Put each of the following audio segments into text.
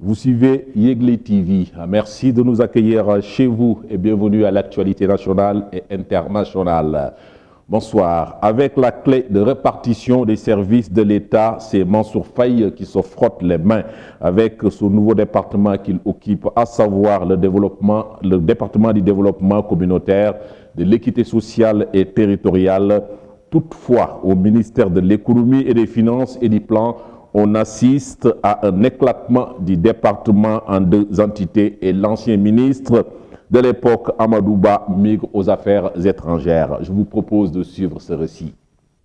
Vous suivez Yegle TV. Merci de nous accueillir chez vous et bienvenue à l'actualité nationale et internationale. Bonsoir. Avec la clé de répartition des services de l'État, c'est Mansour Faye qui se frotte les mains avec ce nouveau département qu'il occupe, à savoir le département du développement communautaire, de l'équité sociale et territoriale. Toutefois, au ministère de l'économie et des finances et du plan, on assiste à un éclatement du département en deux entités et l'ancien ministre de l'époque, Amadou Ba, migre aux affaires étrangères. Je vous propose de suivre ce récit.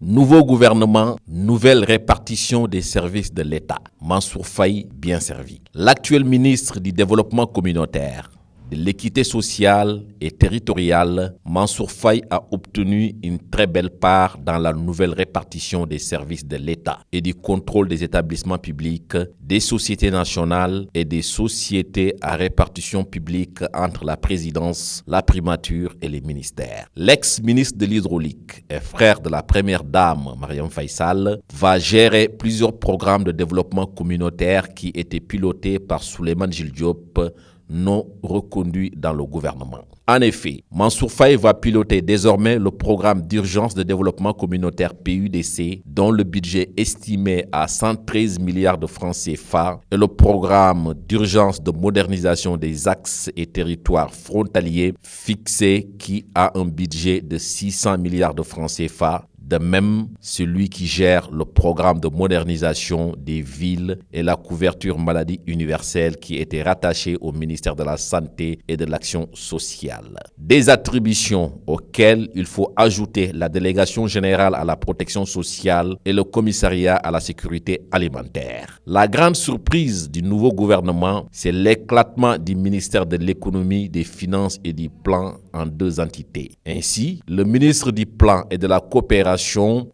Nouveau gouvernement, nouvelle répartition des services de l'État. Mansour Faye, bien servi. L'actuel ministre du Développement communautaire, de l'équité sociale et territoriale, Mansour Faye a obtenu une très belle part dans la nouvelle répartition des services de l'État et du contrôle des établissements publics, des sociétés nationales et des sociétés à répartition publique entre la présidence, la primature et les ministères. L'ex-ministre de l'Hydraulique et frère de la première dame, Mariam Faye Sall, va gérer plusieurs programmes de développement communautaire qui étaient pilotés par Souleymane Jules Diop, non reconduit dans le gouvernement. En effet, Mansour Faye va piloter désormais le programme d'urgence de développement communautaire PUDC, dont le budget estimé à 113 milliards de francs CFA, et le programme d'urgence de modernisation des axes et territoires frontaliers fixé qui a un budget de 600 milliards de francs CFA. De même, celui qui gère le programme de modernisation des villes et la couverture maladie universelle qui était rattaché au ministère de la Santé et de l'Action sociale. Des attributions auxquelles il faut ajouter la délégation générale à la protection sociale et le commissariat à la sécurité alimentaire. La grande surprise du nouveau gouvernement, c'est l'éclatement du ministère de l'économie, des finances et du plan en deux entités. Ainsi, le ministre du plan et de la coopération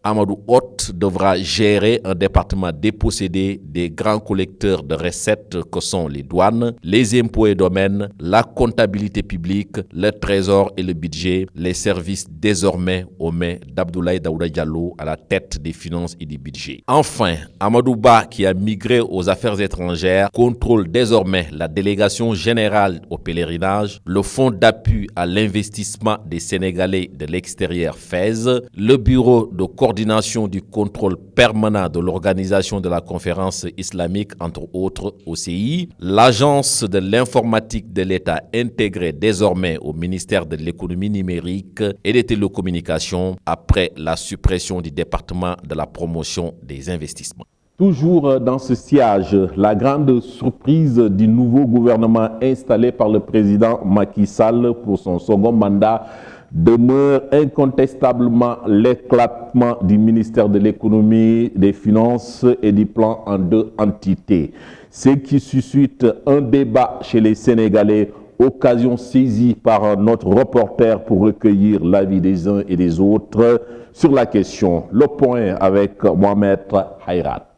Amadou Hott devra gérer un département dépossédé des grands collecteurs de recettes que sont les douanes, les impôts et domaines, la comptabilité publique, le trésor et le budget, les services désormais aux mains d'Abdoulaye Daouda Diallo à la tête des finances et du budget. Enfin, Amadou Ba, qui a migré aux affaires étrangères, contrôle désormais la délégation générale au pèlerinage, le fonds d'appui à l'investissement des Sénégalais de l'extérieur FAISE, le bureau de coordination du contrôle permanent de l'organisation de la conférence islamique, entre autres OCI, l'agence de l'informatique de l'État intégrée désormais au ministère de l'économie numérique et des télécommunications après la suppression du département de la promotion des investissements. Toujours dans ce siège, la grande surprise du nouveau gouvernement installé par le président Macky Sall pour son second mandat demeure incontestablement l'éclatement du ministère de l'économie, des finances et du plan en deux entités. Ce qui suscite un débat chez les Sénégalais, occasion saisie par notre reporter pour recueillir l'avis des uns et des autres sur la question. Le point avec Mohamed Hayrat.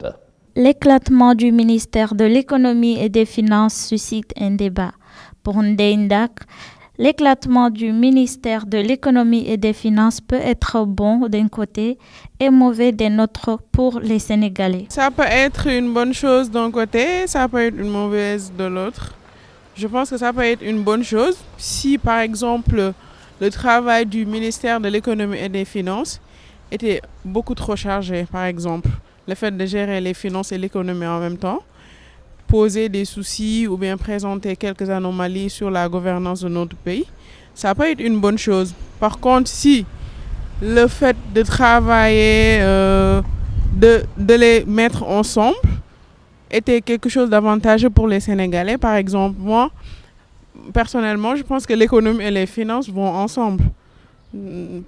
L'éclatement du ministère de l'économie et des finances suscite un débat. Pour Ndeye Ndak, l'éclatement du ministère de l'économie et des finances peut être bon d'un côté et mauvais d'un autre pour les Sénégalais. Ça peut être une bonne chose d'un côté, ça peut être une mauvaise de l'autre. Je pense que ça peut être une bonne chose si, par exemple, le travail du ministère de l'économie et des finances était beaucoup trop chargé, par exemple. Le fait de gérer les finances et l'économie en même temps, poser des soucis ou bien présenter quelques anomalies sur la gouvernance de notre pays, ça peut être une bonne chose. Par contre, si le fait de travailler, de les mettre ensemble était quelque chose d'avantageux pour les Sénégalais, par exemple, moi, personnellement, je pense que l'économie et les finances vont ensemble.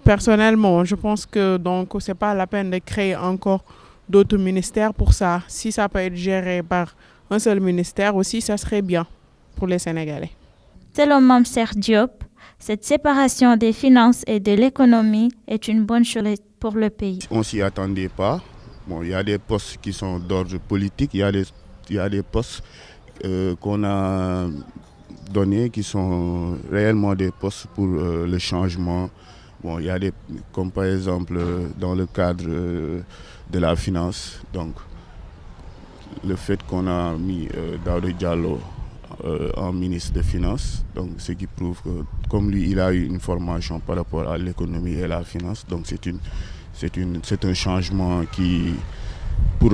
Personnellement, je pense que donc c'est pas la peine de créer encore d'autres ministères pour ça. Si ça peut être géré par un seul ministère aussi, ça serait bien pour les Sénégalais. Selon Mamser Diop, cette séparation des finances et de l'économie est une bonne chose pour le pays. On ne s'y attendait pas. Bon, il y a des postes qui sont d'ordre politique, il y a des postes qu'on a donnés qui sont réellement des postes pour le changement. Bon, il y a des, comme par exemple dans le cadre de la finance. Donc, le fait qu'on a mis Daouda Diallo en ministre des Finances, donc ce qui prouve que comme lui il a eu une formation par rapport à l'économie et la finance, donc c'est un changement qui pour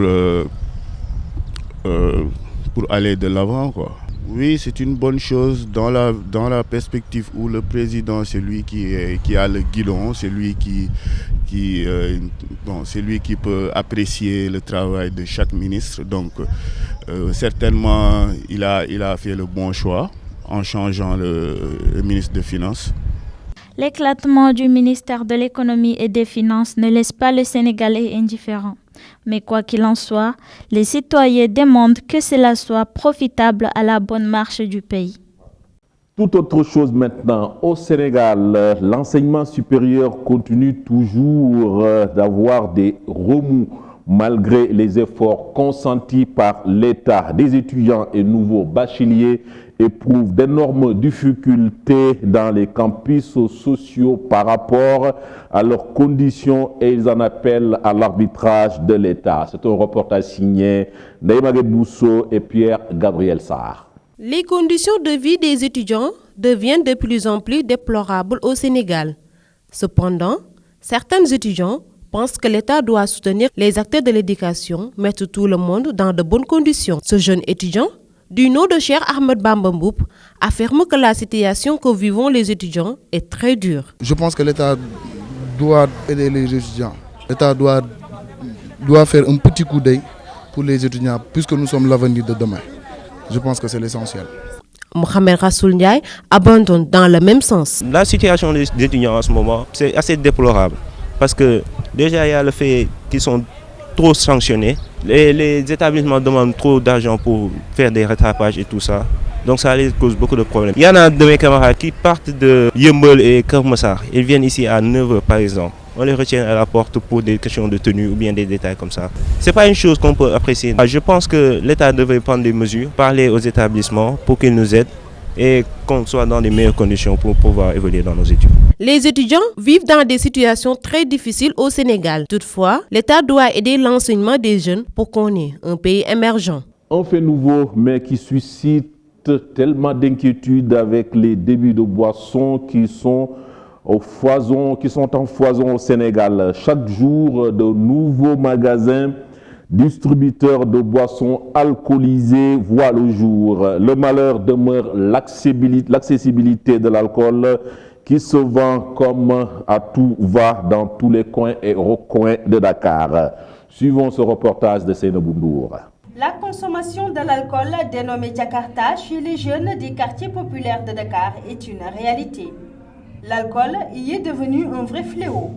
aller de l'avant, quoi. Oui, c'est une bonne chose dans la perspective où le président c'est lui qui a le guidon, c'est lui c'est lui qui peut apprécier le travail de chaque ministre. Donc certainement il a fait le bon choix en changeant le ministre des Finances. L'éclatement du ministère de l'économie et des finances ne laisse pas le Sénégalais indifférent. Mais quoi qu'il en soit, les citoyens demandent que cela soit profitable à la bonne marche du pays. Tout autre chose maintenant. Au Sénégal, l'enseignement supérieur continue toujours d'avoir des remous malgré les efforts consentis par l'État. Des étudiants et nouveaux bacheliers éprouvent d'énormes difficultés dans les campus sociaux par rapport à leurs conditions et ils en appellent à l'arbitrage de l'État. C'est un reportage signé Naïma Bousso et Pierre-Gabriel Sarr. Les conditions de vie des étudiants deviennent de plus en plus déplorables au Sénégal. Cependant, certains étudiants pensent que l'État doit soutenir les acteurs de l'éducation, mettre tout le monde dans de bonnes conditions. Ce jeune étudiant, du nom de Cheikh Ahmed Bamba Mboup, affirme que la situation que vivent les étudiants est très dure. Je pense que l'État doit aider les étudiants. L'État doit faire un petit coup d'œil pour les étudiants, puisque nous sommes l'avenir de demain. Je pense que c'est l'essentiel. Mohamed Rassoul Ndiaye abandonne dans le même sens. La situation des étudiants en ce moment, c'est assez déplorable. Parce que déjà, il y a le fait qu'ils sont trop sanctionnés. Les établissements demandent trop d'argent pour faire des rattrapages et tout ça. Donc ça les cause beaucoup de problèmes. Il y en a de mes camarades qui partent de Yeumbeul et Keur Massar. Ils viennent ici à 9h par exemple. On les retient à la porte pour des questions de tenue ou bien des détails comme ça. Ce n'est pas une chose qu'on peut apprécier. Je pense que l'État devrait prendre des mesures, parler aux établissements pour qu'ils nous aident et qu'on soit dans les meilleures conditions pour pouvoir évoluer dans nos études. Les étudiants vivent dans des situations très difficiles au Sénégal. Toutefois, l'État doit aider l'enseignement des jeunes pour qu'on ait un pays émergent. Un fait nouveau, mais qui suscite tellement d'inquiétude avec les débits de boissons qui sont en foison au Sénégal. Chaque jour, de nouveaux magasins distributeurs de boissons alcoolisées voient le jour. Le malheur demeure l'accessibilité de l'alcool qui se vend comme à tout va dans tous les coins et recoins de Dakar. Suivons ce reportage de Seynabou Ndour. La consommation de l'alcool dénommé Jakarta chez les jeunes des quartiers populaires de Dakar est une réalité. L'alcool y est devenu un vrai fléau.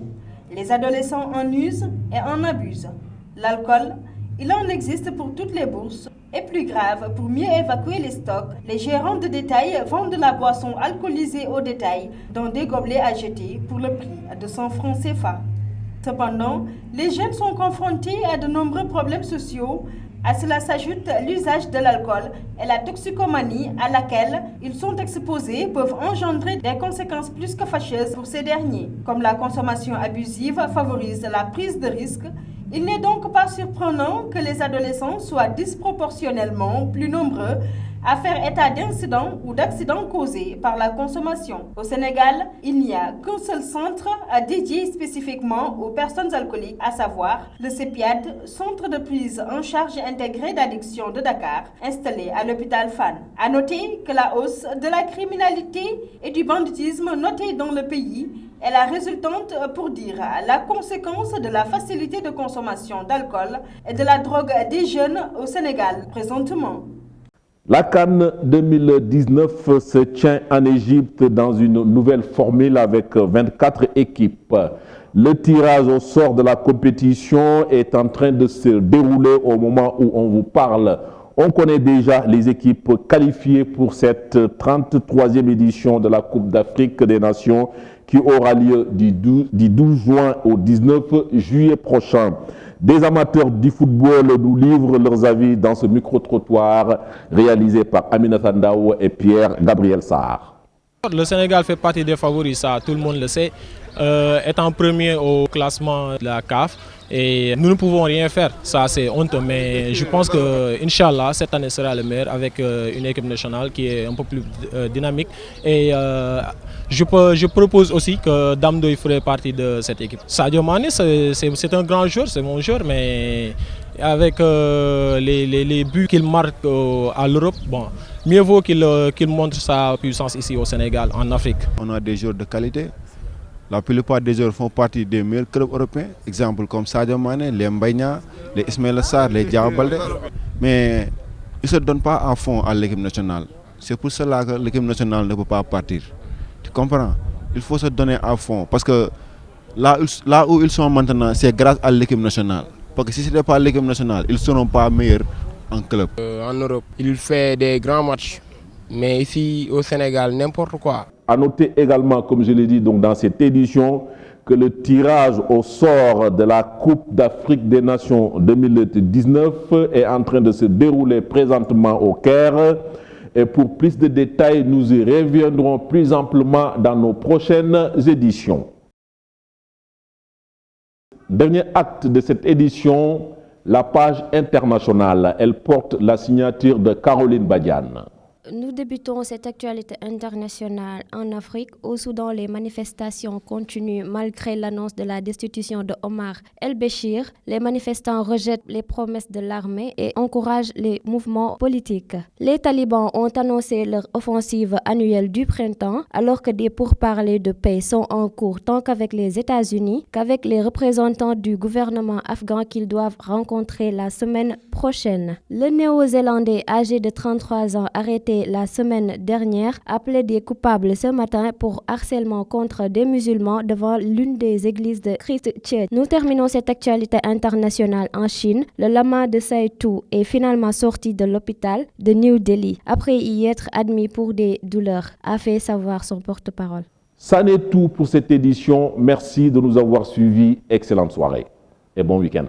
Les adolescents en usent et en abusent. L'alcool, il en existe pour toutes les bourses. Et plus grave, pour mieux évacuer les stocks, les gérants de détail vendent de la boisson alcoolisée au détail dans des gobelets à jeter pour le prix de 100 francs CFA. Cependant, les jeunes sont confrontés à de nombreux problèmes sociaux. À cela s'ajoute l'usage de l'alcool et la toxicomanie à laquelle ils sont exposés peuvent engendrer des conséquences plus que fâcheuses pour ces derniers. Comme la consommation abusive favorise la prise de risque, il n'est donc pas surprenant que les adolescents soient disproportionnellement plus nombreux à faire état d'incidents ou d'accidents causés par la consommation. Au Sénégal, il n'y a qu'un seul centre dédié spécifiquement aux personnes alcooliques, à savoir le CEPIAD, Centre de prise en charge intégré d'addiction de Dakar, installé à l'hôpital Fann. À noter que la hausse de la criminalité et du banditisme notée dans le pays est la résultante, pour dire, la conséquence de la facilité de consommation d'alcool et de la drogue des jeunes au Sénégal présentement. La CAN 2019 se tient en Égypte dans une nouvelle formule avec 24 équipes. Le tirage au sort de la compétition est en train de se dérouler au moment où on vous parle. On connaît déjà les équipes qualifiées pour cette 33e édition de la Coupe d'Afrique des Nations qui aura lieu du 12 juin au 19 juillet prochain. Des amateurs du football nous livrent leurs avis dans ce micro-trottoir réalisé par Aminata Ndao et Pierre-Gabriel Sarr. Le Sénégal fait partie des favoris, ça tout le monde le sait. Étant premier au classement de la CAF, Et nous ne pouvons rien faire. Ça, c'est honteux. Mais je pense que, Inch'Allah, cette année sera le meilleur avec une équipe nationale qui est un peu plus dynamique. Et je propose aussi que Damdoy ferait partie de cette équipe. Sadio Mané, c'est un grand joueur, c'est mon joueur, mais avec les buts qu'il marque à l'Europe, bon, mieux vaut qu'il montre sa puissance ici au Sénégal, en Afrique. On a des joueurs de qualité. La plupart des joueurs font partie des meilleurs clubs européens. Exemple comme Sadio Mané, les Mbaye Niang, les Ismaïla Sarr, les Diao Baldé. Mais ils ne se donnent pas à fond à l'équipe nationale. C'est pour cela que l'équipe nationale ne peut pas partir. Tu comprends? Il faut se donner à fond. Parce que là où ils sont maintenant, c'est grâce à l'équipe nationale. Parce que si ce n'était pas l'équipe nationale, ils ne seront pas meilleurs en club. En Europe, il fait des grands matchs. Mais ici, au Sénégal, n'importe quoi. À noter également, comme je l'ai dit donc dans cette édition, que le tirage au sort de la Coupe d'Afrique des Nations 2019 est en train de se dérouler présentement au Caire. Et pour plus de détails, nous y reviendrons plus amplement dans nos prochaines éditions. Dernier acte de cette édition, la page internationale. Elle porte la signature de Caroline Badiane. Nous débutons cette actualité internationale en Afrique. Au Soudan, les manifestations continuent malgré l'annonce de la destitution de Omar el-Béchir. Les manifestants rejettent les promesses de l'armée et encouragent les mouvements politiques. Les talibans ont annoncé leur offensive annuelle du printemps, alors que des pourparlers de paix sont en cours tant qu'avec les États-Unis qu'avec les représentants du gouvernement afghan qu'ils doivent rencontrer la semaine prochaine. Le Néo-Zélandais âgé de 33 ans arrêté la semaine dernière a plaidé coupable ce matin pour harcèlement contre des musulmans devant l'une des églises de Christchurch. Nous terminons cette actualité internationale en Chine. Le lama de Saitou est finalement sorti de l'hôpital de New Delhi après y être admis pour des douleurs, a fait savoir son porte-parole. Ça n'est tout pour cette édition. Merci de nous avoir suivis. Excellente soirée et bon week-end.